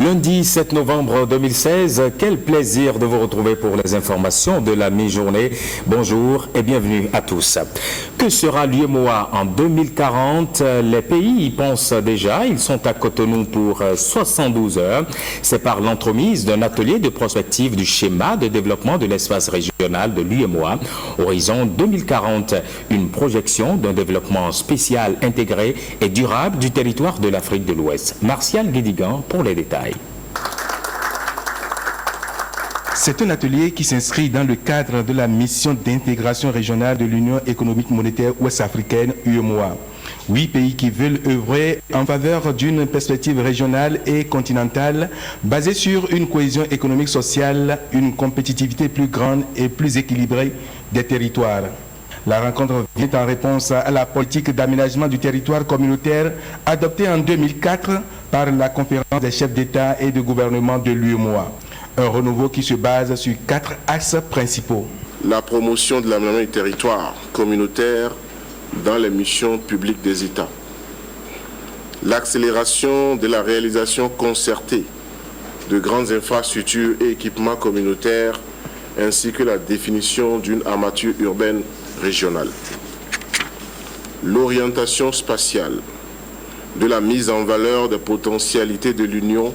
Lundi 7 novembre 2016, quel plaisir de vous retrouver pour les informations de la mi-journée. Bonjour et bienvenue à tous. Que sera l'UEMOA en 2040? Les pays y pensent déjà. Ils sont à Cotonou pour 72 heures. C'est par l'entremise d'un atelier de prospective du schéma de développement de l'espace régional de l'UEMOA, Horizon 2040, une projection d'un développement spécial, intégré et durable du territoire de l'Afrique de l'Ouest. Martial Guédigan pour les détails. C'est un atelier qui s'inscrit dans le cadre de la mission d'intégration régionale de l'Union économique monétaire ouest-africaine, UEMOA. 8 pays qui veulent œuvrer en faveur d'une perspective régionale et continentale basée sur une cohésion économique sociale, une compétitivité plus grande et plus équilibrée des territoires. La rencontre vient en réponse à la politique d'aménagement du territoire communautaire adoptée en 2004 par la conférence des chefs d'État et de gouvernement de l'UEMOA. Un renouveau qui se base sur 4 axes principaux. La promotion de l'aménagement du territoire communautaire dans les missions publiques des États. L'accélération de la réalisation concertée de grandes infrastructures et équipements communautaires ainsi que la définition d'une armature urbaine régionale. L'orientation spatiale de la mise en valeur des potentialités de l'Union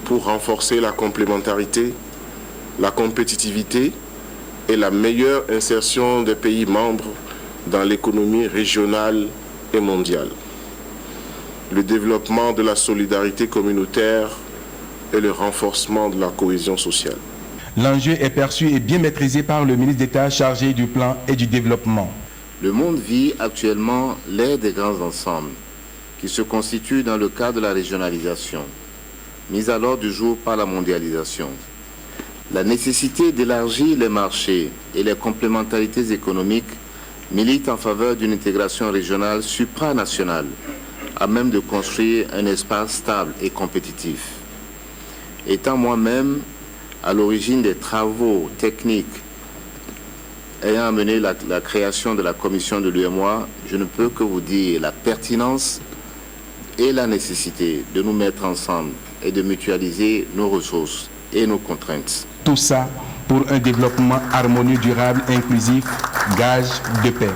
pour renforcer la complémentarité, la compétitivité et la meilleure insertion des pays membres dans l'économie régionale et mondiale. Le développement de la solidarité communautaire et le renforcement de la cohésion sociale. L'enjeu est perçu et bien maîtrisé par le ministre d'État chargé du plan et du développement. Le monde vit actuellement l'ère des grands ensembles qui se constituent dans le cadre de la régionalisation, mise à l'ordre du jour par la mondialisation. La nécessité d'élargir les marchés et les complémentarités économiques milite en faveur d'une intégration régionale supranationale, à même de construire un espace stable et compétitif. Étant moi-même à l'origine des travaux techniques ayant amené la création de la commission de l'UEMOA, je ne peux que vous dire la pertinence et la nécessité de nous mettre ensemble et de mutualiser nos ressources et nos contraintes. Tout ça pour un développement harmonieux, durable, inclusif, gage de paix.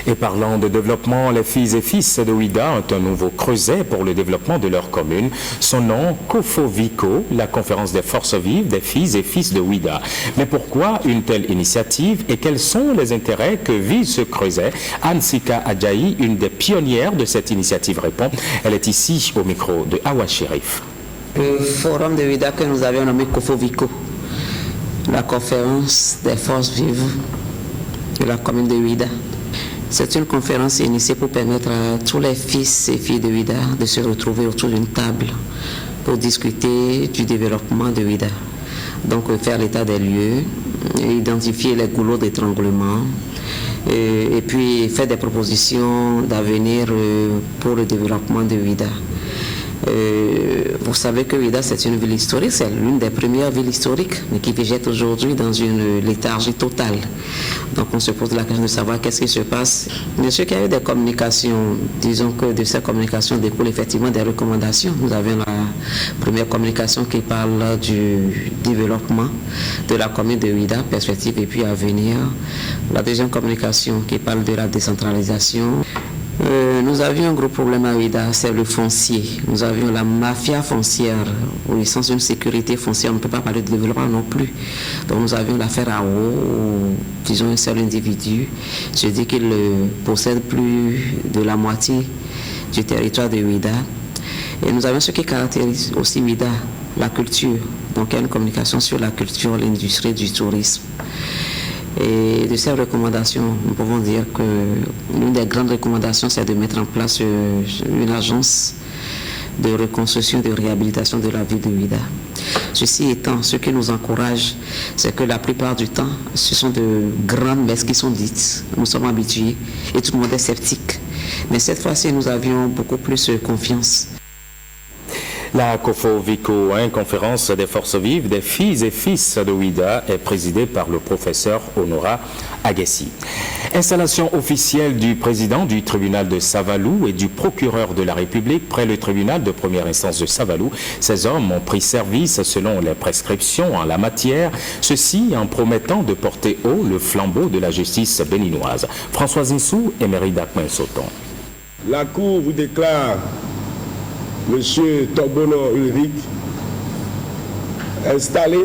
Et parlant de développement, les filles et fils de Ouida ont un nouveau creuset pour le développement de leur commune. Son nom, COFOVICO, la conférence des forces vives des filles et fils de Ouida. Mais pourquoi une telle initiative et quels sont les intérêts que vise ce creuset? Ansika Adjaï, une des pionnières de cette initiative, répond. Elle est ici au micro de Awa Sherif. Le forum de Ouida que nous avions nommé COFOVICO, la conférence des forces vives de la commune de Ouida. C'est une conférence initiée pour permettre à tous les fils et filles de Ouida de se retrouver autour d'une table pour discuter du développement de Ouida. Donc faire l'état des lieux, identifier les goulots d'étranglement et puis faire des propositions d'avenir pour le développement de Ouida. Vous savez que Ouida, c'est une ville historique, c'est l'une des premières villes historiques, mais qui végète aujourd'hui dans une léthargie totale. Donc on se pose la question de savoir qu'est-ce qui se passe. Bien sûr qu'il y a eu des communications, disons que de ces communications découlent effectivement des recommandations. Nous avons la première communication qui parle du développement de la commune de Ouida, perspective et puis avenir. La deuxième communication qui parle de la décentralisation. Nous avions un gros problème à Ouida, c'est le foncier. Nous avions la mafia foncière, oui, sans une sécurité foncière, on ne peut pas parler de développement non plus. Donc nous avions l'affaire à eau, où, disons, un seul individu se dit qu'il possède plus de la moitié du territoire de Ouida. Et nous avons ce qui caractérise aussi Ouida, la culture. Donc il y a une communication sur la culture, l'industrie du tourisme. Et de ces recommandations, nous pouvons dire que l'une des grandes recommandations, c'est de mettre en place une agence de reconstruction et de réhabilitation de la ville de Ouida. Ceci étant, ce qui nous encourage, c'est que la plupart du temps, ce sont de grandes messes qui sont dites. Nous sommes habitués et tout le monde est sceptique. Mais cette fois-ci, nous avions beaucoup plus confiance. La COFOVICO, conférence des forces vives des filles et fils de Ouida, est présidée par le professeur Honora Agassi. Installation officielle du président du tribunal de Savalou et du procureur de la République près le tribunal de première instance de Savalou. Ces hommes ont pris service selon les prescriptions en la matière, ceci en promettant de porter haut le flambeau de la justice béninoise. Françoise Nsou et Mérida Soton. La Cour vous déclare M. Togbono Ulrich installé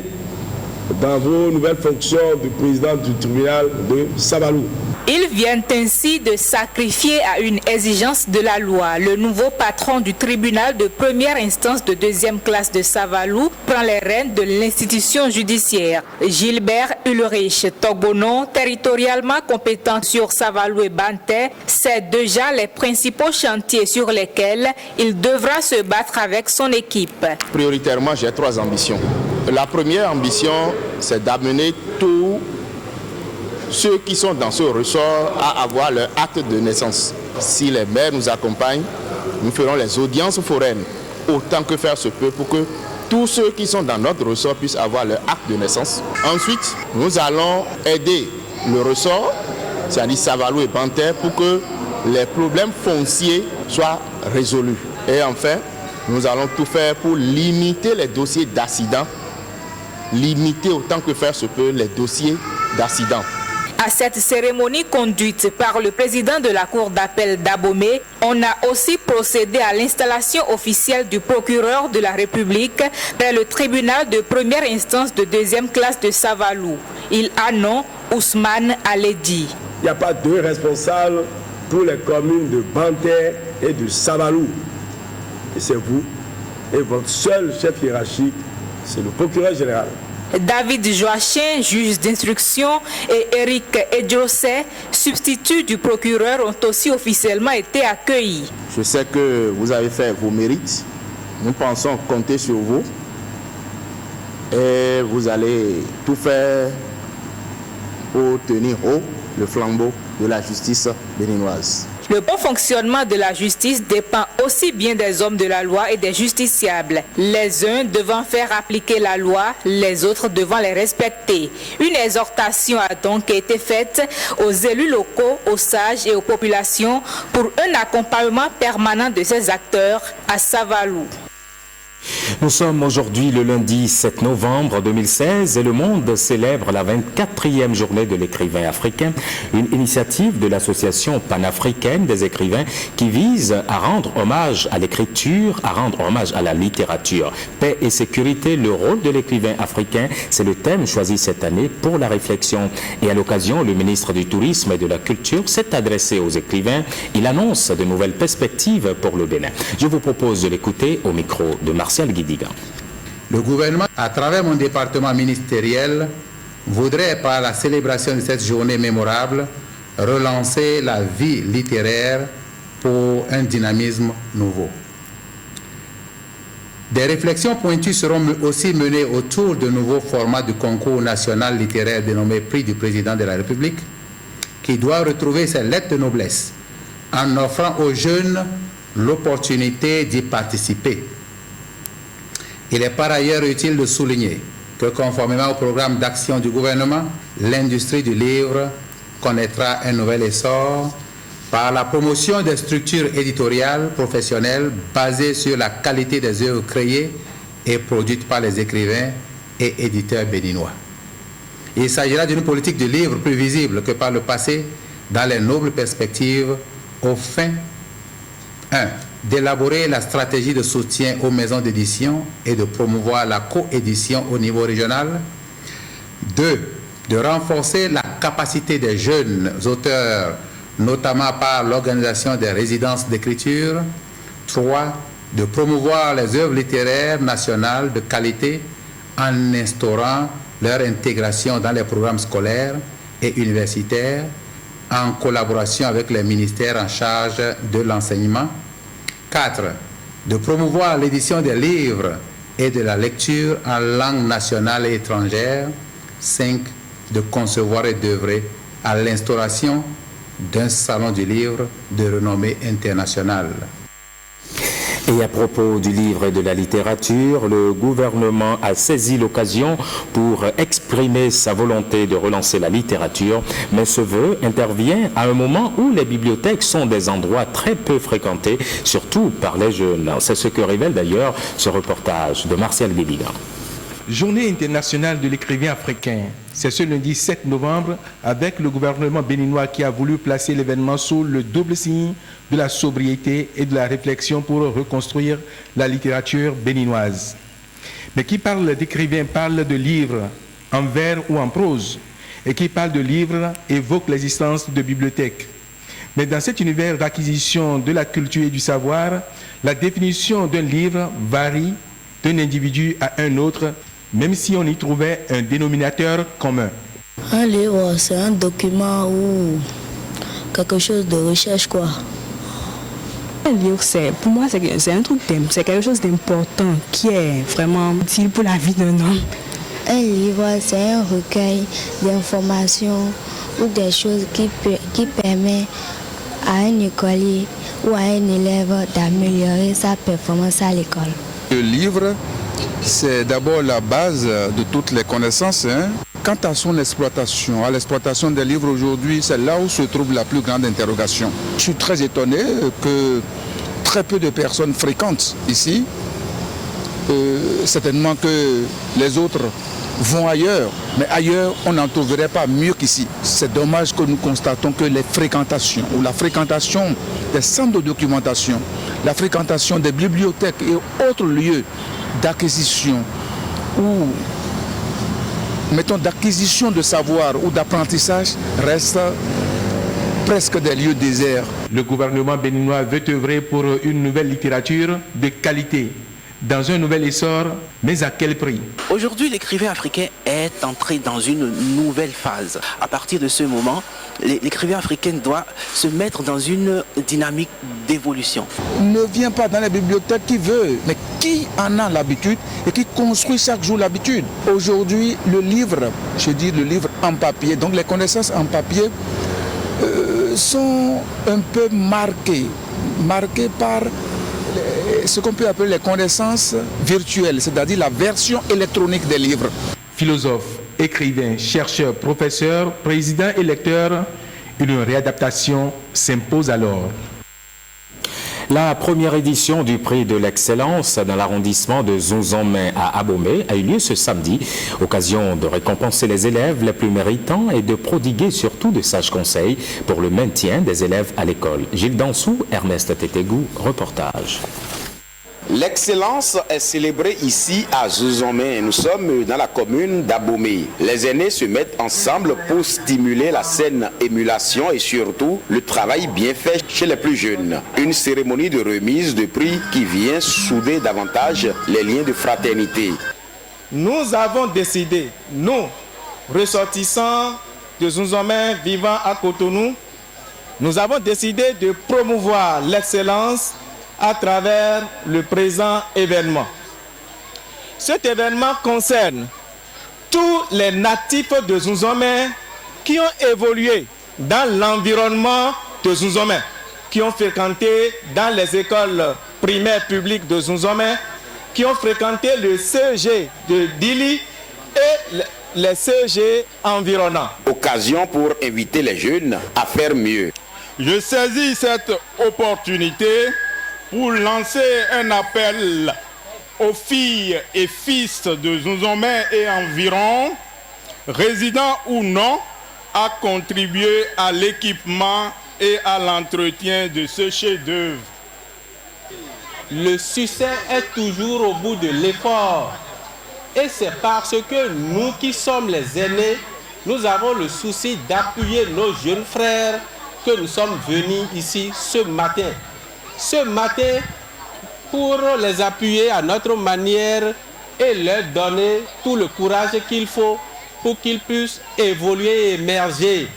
dans vos nouvelles fonctions de président du tribunal de Savalou. Ils viennent ainsi de sacrifier à une exigence de la loi. Le nouveau patron du tribunal de première instance de deuxième classe de Savalou prend les rênes de l'institution judiciaire. Gilbert Ulrich Togbono, territorialement compétent sur Savalou et Banté, sait déjà les principaux chantiers sur lesquels il devra se battre avec son équipe. Prioritairement, j'ai 3 ambitions. La première ambition, c'est d'amener tous ceux qui sont dans ce ressort à avoir leur acte de naissance. Si les maires nous accompagnent, nous ferons les audiences foraines autant que faire se peut pour que tous ceux qui sont dans notre ressort puissent avoir leur acte de naissance. Ensuite, nous allons aider le ressort, c'est-à-dire Savalou et Banté, pour que les problèmes fonciers soient résolus. Et enfin, nous allons tout faire pour limiter les dossiers d'accident, limiter autant que faire se peut les dossiers d'accident. À cette cérémonie conduite par le président de la Cour d'appel d'Abomey, on a aussi procédé à l'installation officielle du procureur de la République près le tribunal de première instance de deuxième classe de Savalou. Il a nom Ousmane Aledi. Il n'y a pas 2 responsables pour les communes de Banté et de Savalou. Et c'est vous. Et votre seul chef hiérarchique, c'est le procureur général. David Joachim, juge d'instruction, et Eric Edjosé, substitut du procureur, ont aussi officiellement été accueillis. Je sais que vous avez fait vos mérites. Nous pensons compter sur vous. Et vous allez tout faire pour tenir haut le flambeau de la justice béninoise. Le bon fonctionnement de la justice dépend aussi bien des hommes de la loi et des justiciables. Les uns devant faire appliquer la loi, les autres devant les respecter. Une exhortation a donc été faite aux élus locaux, aux sages et aux populations pour un accompagnement permanent de ces acteurs à Savalou. Nous sommes aujourd'hui le lundi 7 novembre 2016 et le monde célèbre la 24e journée de l'écrivain africain, une initiative de l'association panafricaine des écrivains qui vise à rendre hommage à l'écriture, à rendre hommage à la littérature. Paix et sécurité, le rôle de l'écrivain africain, c'est le thème choisi cette année pour la réflexion. Et à l'occasion, le ministre du Tourisme et de la Culture s'est adressé aux écrivains. Il annonce de nouvelles perspectives pour le Bénin. Je vous propose de l'écouter au micro de Martial Guidigan. Le gouvernement, à travers mon département ministériel, voudrait, par la célébration de cette journée mémorable, relancer la vie littéraire pour un dynamisme nouveau. Des réflexions pointues seront aussi menées autour de nouveaux formats du concours national littéraire dénommé Prix du Président de la République, qui doit retrouver ses lettres de noblesse en offrant aux jeunes l'opportunité d'y participer. Il est par ailleurs utile de souligner que conformément au programme d'action du gouvernement, l'industrie du livre connaîtra un nouvel essor par la promotion des structures éditoriales professionnelles basées sur la qualité des œuvres créées et produites par les écrivains et éditeurs béninois. Il s'agira d'une politique du livre plus visible que par le passé dans les nobles perspectives aux fins 1. D'élaborer la stratégie de soutien aux maisons d'édition et de promouvoir la coédition au niveau régional. 2. De renforcer la capacité des jeunes auteurs, notamment par l'organisation des résidences d'écriture. 3. De promouvoir les œuvres littéraires nationales de qualité en instaurant leur intégration dans les programmes scolaires et universitaires en collaboration avec les ministères en charge de l'enseignement. 4. De promouvoir l'édition des livres et de la lecture en langue nationale et étrangère. 5. De concevoir et d'œuvrer à l'instauration d'un salon du livre de renommée internationale. Et à propos du livre et de la littérature, le gouvernement a saisi l'occasion pour exprimer sa volonté de relancer la littérature, mais ce vœu intervient à un moment où les bibliothèques sont des endroits très peu fréquentés, surtout par les jeunes. C'est ce que révèle d'ailleurs ce reportage de Martial Guédigan. Journée internationale de l'écrivain africain. C'est ce lundi 7 novembre avec le gouvernement béninois qui a voulu placer l'événement sous le double signe de la sobriété et de la réflexion pour reconstruire la littérature béninoise. Mais qui parle d'écrivain parle de livres en vers ou en prose, et qui parle de livres évoque l'existence de bibliothèques. Mais dans cet univers d'acquisition de la culture et du savoir, la définition d'un livre varie d'un individu à un autre, même si on y trouvait un dénominateur commun. Un livre, c'est un document ou quelque chose de recherche, quoi. Un livre, pour moi, c'est un truc, c'est quelque chose d'important qui est vraiment utile pour la vie d'un homme. Un livre, c'est un recueil d'informations ou des choses qui permettent à un écolier ou à un élève d'améliorer sa performance à l'école. Le livre, c'est d'abord la base de toutes les connaissances. Quant à son exploitation, à l'exploitation des livres aujourd'hui, c'est là où se trouve la plus grande interrogation. Je suis très étonné que très peu de personnes fréquentent ici. Certainement que les autres vont ailleurs, mais ailleurs on n'en trouverait pas mieux qu'ici. C'est dommage que nous constatons que les fréquentations ou la fréquentation des centres de documentation, la fréquentation des bibliothèques et autres lieux d'acquisition ou mettons d'acquisition de savoir ou d'apprentissage restent presque des lieux déserts. Le gouvernement béninois veut œuvrer pour une nouvelle littérature de qualité, dans un nouvel essor, mais à quel prix? Aujourd'hui, l'écrivain africain est entré dans une nouvelle phase. À partir de ce moment, l'écrivain africain doit se mettre dans une dynamique d'évolution. Ne vient pas dans la bibliothèque qui veut, mais qui en a l'habitude et qui construit chaque jour l'habitude. Aujourd'hui, le livre, je dis le livre en papier, donc les connaissances en papier sont un peu marquées par ce qu'on peut appeler les connaissances virtuelles, c'est-à-dire la version électronique des livres. Philosophe, écrivain, chercheur, professeur, président et lecteur, une réadaptation s'impose alors. La première édition du prix de l'excellence dans l'arrondissement de Zunzomé à Abomey a eu lieu ce samedi, occasion de récompenser les élèves les plus méritants et de prodiguer surtout de sages conseils pour le maintien des élèves à l'école. Gilles Dansou, Ernest Tétégou, reportage. L'excellence est célébrée ici à Zunzomé. Nous sommes dans la commune d'Abomey. Les aînés se mettent ensemble pour stimuler la saine émulation et surtout le travail bien fait chez les plus jeunes. Une cérémonie de remise de prix qui vient souder davantage les liens de fraternité. Nous avons décidé, nous, ressortissants de Zunzomé vivant à Cotonou, nous avons décidé de promouvoir l'excellence à travers le présent événement. Cet événement concerne tous les natifs de Zunzomé qui ont évolué dans l'environnement de Zunzomé, qui ont fréquenté dans les écoles primaires publiques de Zunzomé, qui ont fréquenté le CEG de Dili et les CEG environnants. Occasion pour inviter les jeunes à faire mieux. Je saisis cette opportunité pour lancer un appel aux filles et fils de Zunzomé et environ, résidents ou non, à contribuer à l'équipement et à l'entretien de ce chef-d'œuvre. Le succès est toujours au bout de l'effort. Et c'est parce que nous qui sommes les aînés, nous avons le souci d'appuyer nos jeunes frères que nous sommes venus ici ce matin. Ce matin, pour les appuyer à notre manière et leur donner tout le courage qu'il faut pour qu'ils puissent évoluer et émerger.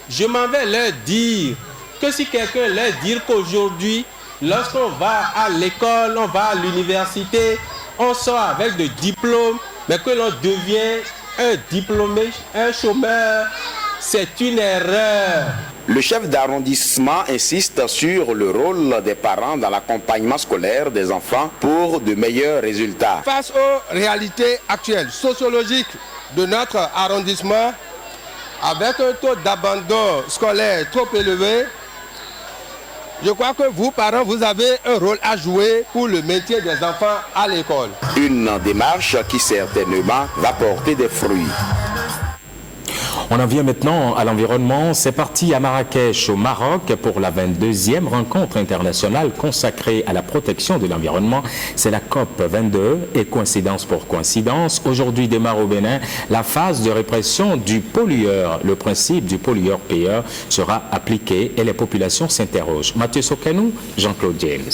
Je m'en vais leur dire que si quelqu'un leur dit qu'aujourd'hui, lorsqu'on va à l'école, on va à l'université, on sort avec des diplômes, mais que l'on devient un diplômé, un chômeur, c'est une erreur. Le chef d'arrondissement insiste sur le rôle des parents dans l'accompagnement scolaire des enfants pour de meilleurs résultats. Face aux réalités actuelles, sociologiques de notre arrondissement, avec un taux d'abandon scolaire trop élevé, je crois que vous, parents, vous avez un rôle à jouer pour le maintien des enfants à l'école. Une démarche qui certainement va porter des fruits. On en vient maintenant à l'environnement. C'est parti à Marrakech, au Maroc, pour la 22e rencontre internationale consacrée à la protection de l'environnement. C'est la COP 22 et coïncidence pour coïncidence. Aujourd'hui démarre au Bénin la phase de répression du pollueur. Le principe du pollueur-payeur sera appliqué et les populations s'interrogent. Mathieu Sokanou, Jean-Claude James.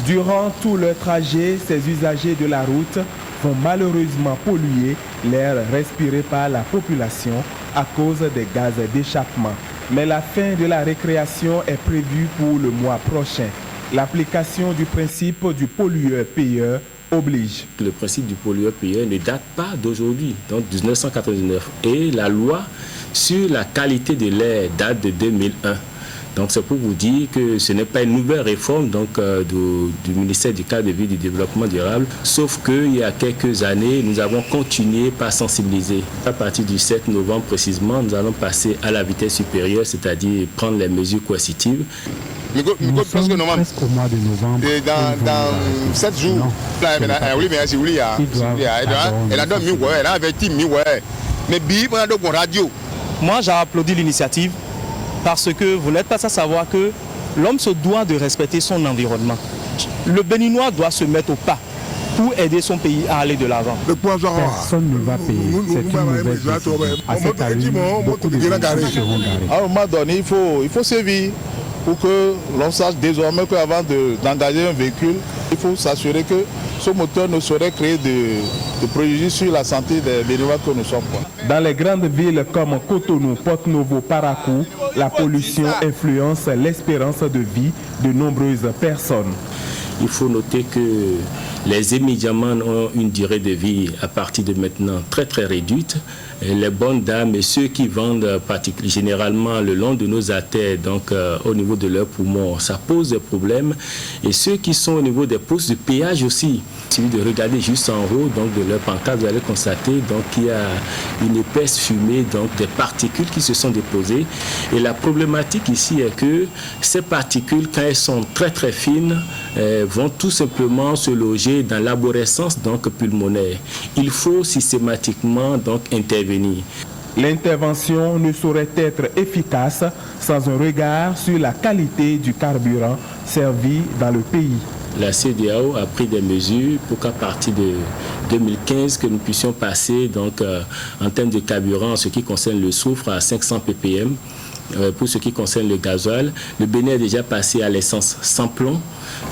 Durant tout leur trajet, ces usagers de la route vont malheureusement polluer l'air respiré par la population à cause des gaz d'échappement. Mais la fin de la récréation est prévue pour le mois prochain. L'application du principe du pollueur-payeur oblige. Le principe du pollueur-payeur ne date pas d'aujourd'hui, donc 1999. Et la loi sur la qualité de l'air date de 2001. Donc c'est pour vous dire que ce n'est pas une nouvelle réforme du ministère du cadre de vie et du développement durable, sauf qu'il y a quelques années, nous avons continué par sensibiliser. À partir du 7 novembre précisément, nous allons passer à la vitesse supérieure, c'est-à-dire prendre les mesures coercitives. Nous sommes presque au mois de novembre. Et dans 7 jours, moi j'applaudis l'initiative. Parce que vous n'êtes pas à savoir que l'homme se doit de respecter son environnement. Le Béninois doit se mettre au pas pour aider son pays à aller de l'avant. Personne ne va payer. C'est une mauvaise décision. À cette allure, beaucoup de véhicules seront garés. À un moment donné, il faut sévir pour que l'on sache désormais qu'avant d'engager un véhicule, il faut s'assurer que ce moteur ne saurait créer de préjudice sur la santé des Béninois que nous sommes. Dans les grandes villes comme Cotonou, Porto-Novo, Parakou, la pollution influence l'espérance de vie de nombreuses personnes. Il faut noter que les médicaments ont une durée de vie à partir de maintenant très très réduite. Et les bonnes dames et ceux qui vendent généralement le long de nos artères, donc au niveau de leurs poumons, ça pose des problèmes. Et ceux qui sont au niveau des postes de péage aussi, il suffit de regarder juste en haut donc de leur pancarte, vous allez constater qu'il y a une épaisse fumée, donc des particules qui se sont déposées. Et la problématique ici est que ces particules, quand elles sont très très fines, vont tout simplement se loger dans l'arborescence donc pulmonaire. Il faut systématiquement donc intervenir. L'intervention ne saurait être efficace sans un regard sur la qualité du carburant servi dans le pays. La CEDEAO a pris des mesures pour qu'à partir de 2015 que nous puissions passer donc en termes de carburant en ce qui concerne le soufre à 500 ppm. Pour ce qui concerne le gasoil, le Bénin est déjà passé à l'essence sans plomb.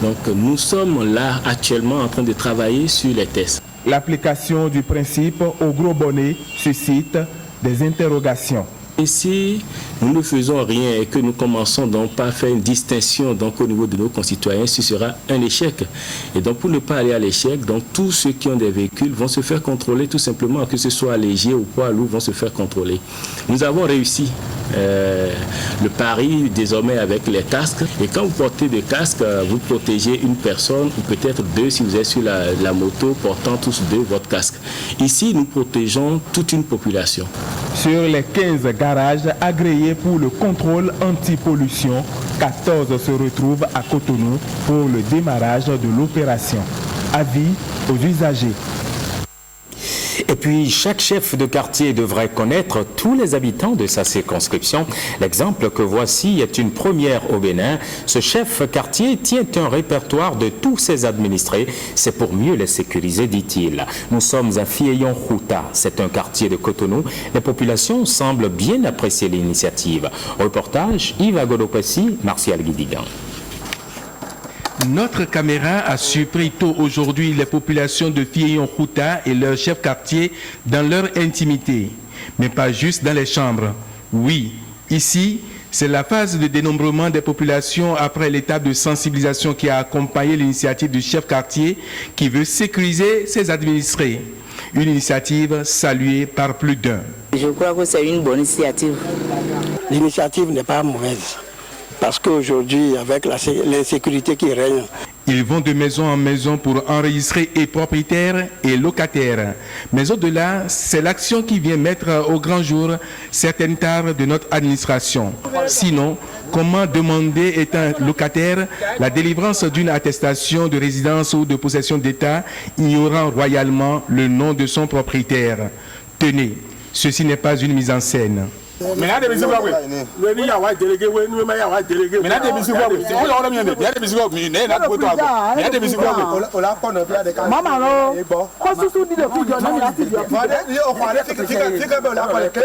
Donc nous sommes là actuellement en train de travailler sur les tests. L'application du principe au gros bonnet suscite des interrogations. Et si nous ne faisons rien et que nous commençons donc par faire une distinction donc au niveau de nos concitoyens, ce sera un échec. Et donc pour ne pas aller à l'échec, donc tous ceux qui ont des véhicules vont se faire contrôler tout simplement, que ce soit léger ou poids lourd, vont se faire contrôler. Nous avons réussi le pari désormais avec les casques. Et quand vous portez des casques, vous protégez une personne ou peut-être deux si vous êtes sur la moto portant tous deux votre casque. Ici, nous protégeons toute une population. Sur les 15 garages agréés pour le contrôle anti-pollution, 14 se retrouvent à Cotonou pour le démarrage de l'opération. Avis aux usagers. Et puis, chaque chef de quartier devrait connaître tous les habitants de sa circonscription. L'exemple que voici est une première au Bénin. Ce chef quartier tient un répertoire de tous ses administrés. C'est pour mieux les sécuriser, dit-il. Nous sommes à Fieyon-Khouta. C'est un quartier de Cotonou. Les populations semblent bien apprécier l'initiative. Reportage, Yves Agodopessi, Martial Guidigan. Notre caméra a surpris tôt aujourd'hui les populations de Fieyon-Khouta et leur chef quartier dans leur intimité. Mais pas juste dans les chambres. Oui, ici, c'est la phase de dénombrement des populations après l'étape de sensibilisation qui a accompagné l'initiative du chef quartier qui veut sécuriser ses administrés. Une initiative saluée par plus d'un. Je crois que c'est une bonne initiative. L'initiative n'est pas mauvaise. Parce qu'aujourd'hui, avec l'insécurité qui règne, ils vont de maison en maison pour enregistrer et propriétaires et locataires. Mais au-delà, c'est l'action qui vient mettre au grand jour certaines tares de notre administration. Sinon, comment demander, étant locataire, la délivrance d'une attestation de résidence ou de possession d'État ignorant royalement le nom de son propriétaire? Tenez, ceci n'est pas une mise en scène.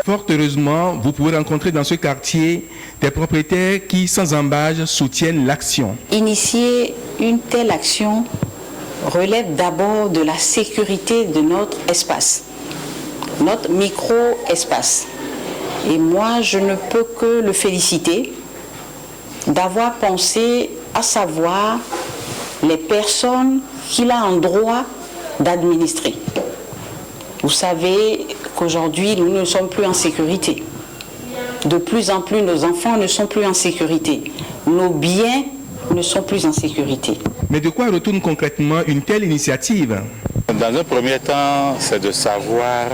Fort heureusement, vous pouvez rencontrer dans ce quartier des propriétaires qui, sans embâche, soutiennent l'action. Initier une telle action relève d'abord de la sécurité de notre espace, notre micro-espace. Et moi, je ne peux que le féliciter d'avoir pensé à savoir les personnes qu'il a en droit d'administrer. Vous savez qu'aujourd'hui, nous ne sommes plus en sécurité. De plus en plus, nos enfants ne sont plus en sécurité. Nos biens ne sont plus en sécurité. Mais de quoi retourne concrètement une telle initiative? Dans un premier temps, c'est de savoir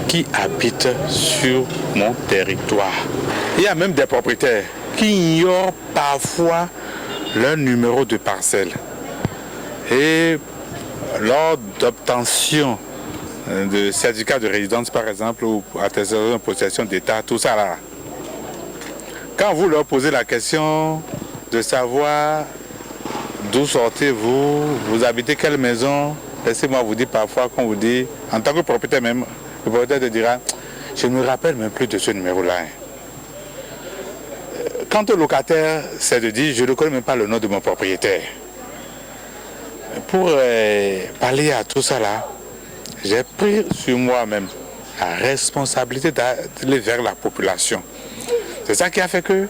qui habite sur mon territoire. Il y a même des propriétaires qui ignorent parfois leur numéro de parcelle. Et lors d'obtention de certificat de résidence, par exemple, ou attestation de possession d'État, tout ça là. Quand vous leur posez la question de savoir d'où sortez-vous, vous habitez quelle maison, laissez-moi vous dire parfois, qu'on vous dit, en tant que propriétaire même, le propriétaire te dira, je ne me rappelle même plus de ce numéro-là. Quant au locataire, c'est de dire, je ne connais même pas le nom de mon propriétaire. Pour pallier à tout ça là, j'ai pris sur moi-même la responsabilité d'aller vers la population. C'est ça qui a fait que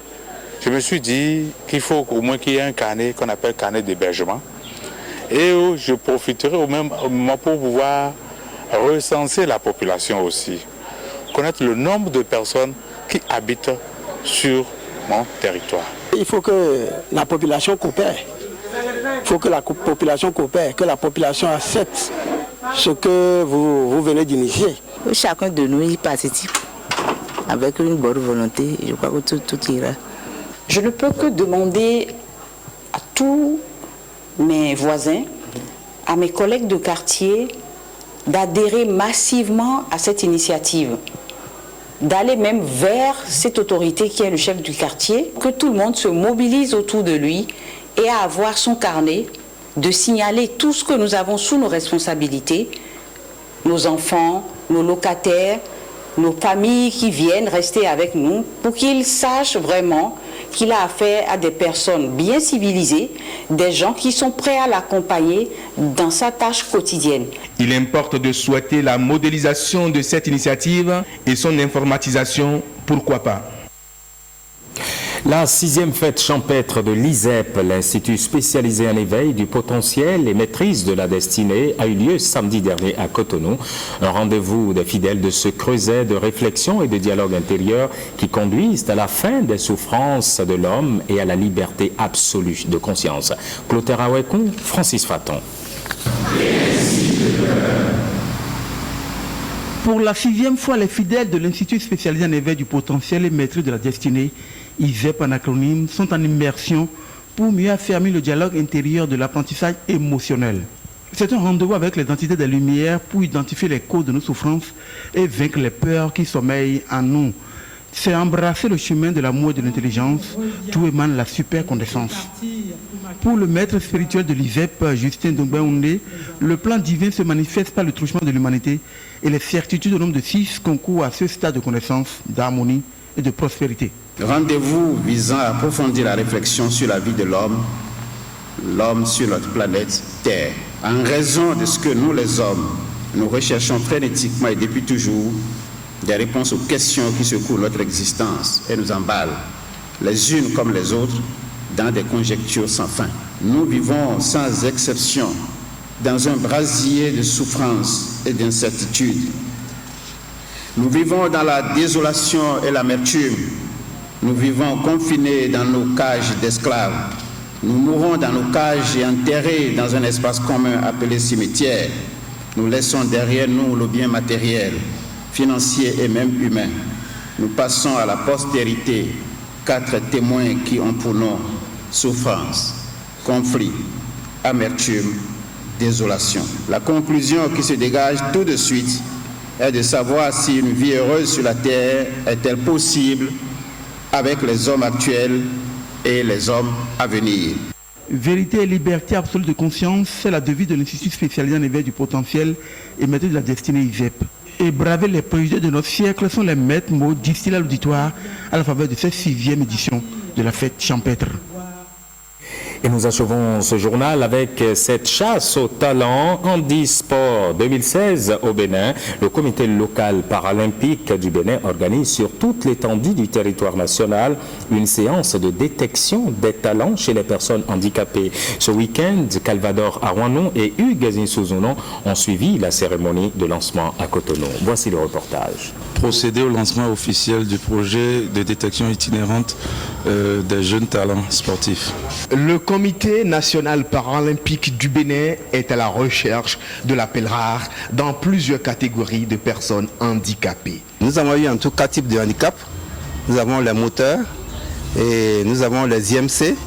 je me suis dit qu'il faut au moins qu'il y ait un carnet qu'on appelle carnet d'hébergement. Et où je profiterai au même moment pour pouvoir recenser la population aussi. Connaître le nombre de personnes qui habitent sur mon territoire. Il faut que la population coopère. Il faut que la population coopère, que la population accepte ce que vous venez d'initier. Chacun de nous y participe avec une bonne volonté. Je crois que tout ira. Je ne peux que demander à tous mes voisins, à mes collègues de quartier, d'adhérer massivement à cette initiative, d'aller même vers cette autorité qui est le chef du quartier, que tout le monde se mobilise autour de lui et à avoir son carnet, de signaler tout ce que nous avons sous nos responsabilités, nos enfants, nos locataires, nos familles qui viennent rester avec nous, pour qu'ils sachent vraiment qu'il a affaire à des personnes bien civilisées, des gens qui sont prêts à l'accompagner dans sa tâche quotidienne. Il importe de souhaiter la modélisation de cette initiative et son informatisation, pourquoi pas. La 6e fête champêtre de l'ISEP, l'Institut spécialisé en éveil du potentiel et maîtrise de la destinée, a eu lieu samedi dernier à Cotonou. Un rendez-vous des fidèles de ce creuset de réflexion et de dialogue intérieur qui conduisent à la fin des souffrances de l'homme et à la liberté absolue de conscience. Clotaire Awekou, Francis Faton. Pour la 6e fois, les fidèles de l'Institut spécialisé en éveil du potentiel et maîtrise de la destinée, ISEP en acronyme, sont en immersion pour mieux affermir le dialogue intérieur de l'apprentissage émotionnel. C'est un rendez-vous avec les entités des Lumières pour identifier les causes de nos souffrances et vaincre les peurs qui sommeillent en nous. C'est embrasser le chemin de l'amour et de l'intelligence, d'où émane la super connaissance. Pour le maître spirituel de l'ISEP, Justin Dongbaoundé, le plan divin se manifeste par le truchement de l'humanité et les certitudes au nombre de 6 concourent à ce stade de connaissance, d'harmonie et de prospérité. Rendez-vous visant à approfondir la réflexion sur la vie de l'homme sur notre planète Terre. En raison de ce que nous les hommes, nous recherchons frénétiquement et depuis toujours des réponses aux questions qui secouent notre existence et nous emballent, les unes comme les autres, dans des conjectures sans fin. Nous vivons sans exception dans un brasier de souffrance et d'incertitude. Nous vivons dans la désolation et l'amertume. Nous vivons confinés dans nos cages d'esclaves. Nous mourons dans nos cages et enterrés dans un espace commun appelé cimetière. Nous laissons derrière nous le bien matériel, financier et même humain. Nous passons à la postérité 4 témoins qui ont pour nom souffrance, conflit, amertume, désolation. La conclusion qui se dégage tout de suite est de savoir si une vie heureuse sur la terre est-elle possible avec les hommes actuels et les hommes à venir. Vérité et liberté absolue de conscience, c'est la devise de l'Institut spécialisé en éveil du potentiel et maître de la destinée ISEP. Et braver les préjugés de notre siècle sont les maîtres mots distillés à l'auditoire à la faveur de cette 6e édition de la fête champêtre. Et nous achevons ce journal avec cette chasse au talent handisport 2016 au Bénin. Le comité local paralympique du Bénin organise sur toute l'étendue du territoire national une séance de détection des talents chez les personnes handicapées. Ce week-end, Calvador Arwanon et Hugues Zinsouzunon ont suivi la cérémonie de lancement à Cotonou. Voici le reportage. Procéder au lancement officiel du projet de détection itinérante des jeunes talents sportifs. Le comité national paralympique du Bénin est à la recherche de l'appel rare dans plusieurs catégories de personnes handicapées. Nous avons eu en tout 4 types de handicap. Nous avons les moteurs, et nous avons les IMC,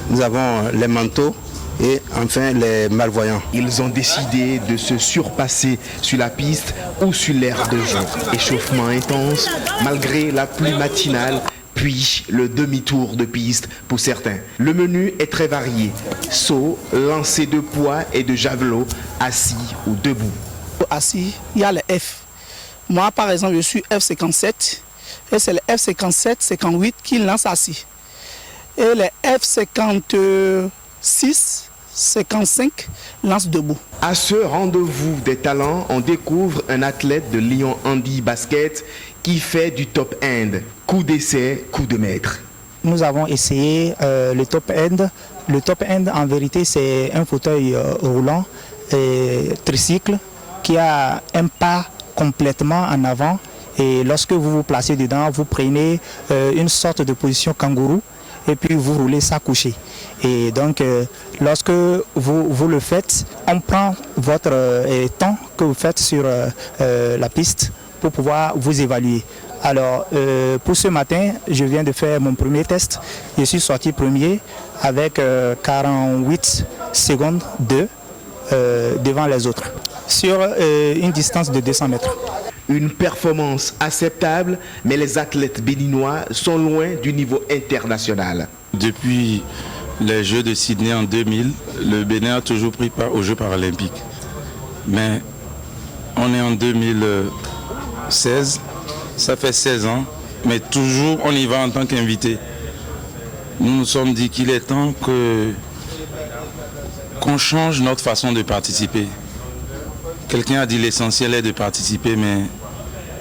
nous avons les manteaux et enfin les malvoyants. Ils ont décidé de se surpasser sur la piste ou sur l'aire de jeu. Échauffement intense malgré la pluie matinale, puis le demi-tour de piste pour certains. Le menu est très varié. Saut, lancer de poids et de javelot, assis ou debout. Assis, il y a les F. Moi par exemple je suis F57 et c'est les F57, 58 qui lancent assis. Et les F56, 55 lancent debout. À ce rendez-vous des talents, on découvre un athlète de Lyon Handi Basket qui fait du top end, coup d'essai, coup de maître. Nous avons essayé le top end. Le top end en vérité c'est un fauteuil roulant et tricycle qui a un pas complètement en avant et lorsque vous vous placez dedans, vous prenez une sorte de position kangourou et puis vous roulez ça couché. Et donc lorsque vous le faites, on prend votre temps que vous faites sur la piste pour pouvoir vous évaluer. Alors pour ce matin, je viens de faire mon premier test. Je suis sorti premier avec 48 secondes 2 devant les autres sur une distance de 200 mètres. Une performance acceptable, mais les athlètes béninois sont loin du niveau international. Depuis les Jeux de Sydney en 2000, le Bénin a toujours pris part aux Jeux paralympiques. Mais on est en 2016, ça fait 16 ans, mais toujours on y va en tant qu'invité. Nous nous sommes dit qu'il est temps qu'on change notre façon de participer. Quelqu'un a dit l'essentiel est de participer, mais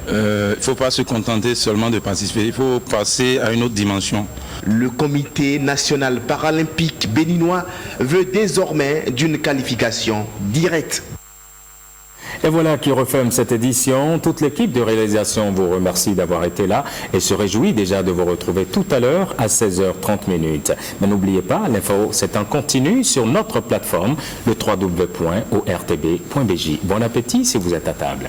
il ne faut pas se contenter seulement de participer, il faut passer à une autre dimension. Le comité national paralympique béninois veut désormais d'une qualification directe. Et voilà qui referme cette édition. Toute l'équipe de réalisation vous remercie d'avoir été là et se réjouit déjà de vous retrouver tout à l'heure à 16h30. Mais n'oubliez pas, l'info c'est en continu sur notre plateforme, le www.ortb.bj. Bon appétit si vous êtes à table.